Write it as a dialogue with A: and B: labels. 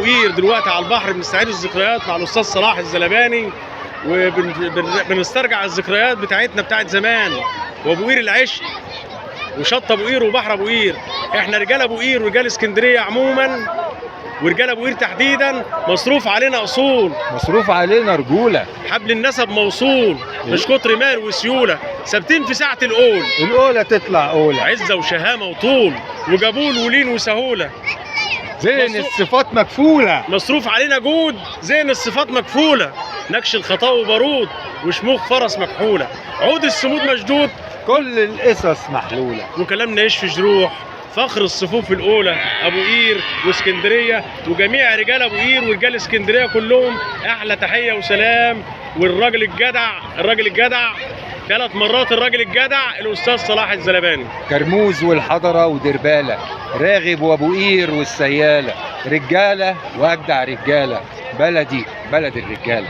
A: قير دلوقتي على البحر، بنستعيد الذكريات مع الاستاذ صلاح الزلباني، وبنسترجع الذكريات بتاعتنا بتاعت زمان، وابو قير العشق وشط ابو قير وبحر ابو قير. احنا رجال ابو قير ورجال اسكندريه عموما ورجال ابو قير تحديدا مصروف علينا اصول،
B: مصروف علينا رجوله،
A: حبل النسب موصول، مش كتر مال وسيوله، ثابتين في ساعه القول،
B: الاولى تطلع اولى،
A: عزه وشهامه وطول وجبول ولين وسهوله،
B: زين الصفات مكفوله،
A: مصروف علينا جود، زين الصفات مكفوله، نكش الخطاوي بارود وشموخ فرس مكحوله، عود السمود مشدود،
B: كل القصص محلوله،
A: وكلامنا يشفي جروح، فخر الصفوف الاولى ابو قير واسكندريه، وجميع رجال ابو قير ورجال اسكندريه كلهم احلى تحيه وسلام. والراجل الجدع 3 مرات الراجل الجدع الاستاذ صلاح الزلباني.
B: كرموز والحضره ودرباله، راغب وابو قير والسياله، رجاله واجدع رجاله، بلدي بلد الرجاله.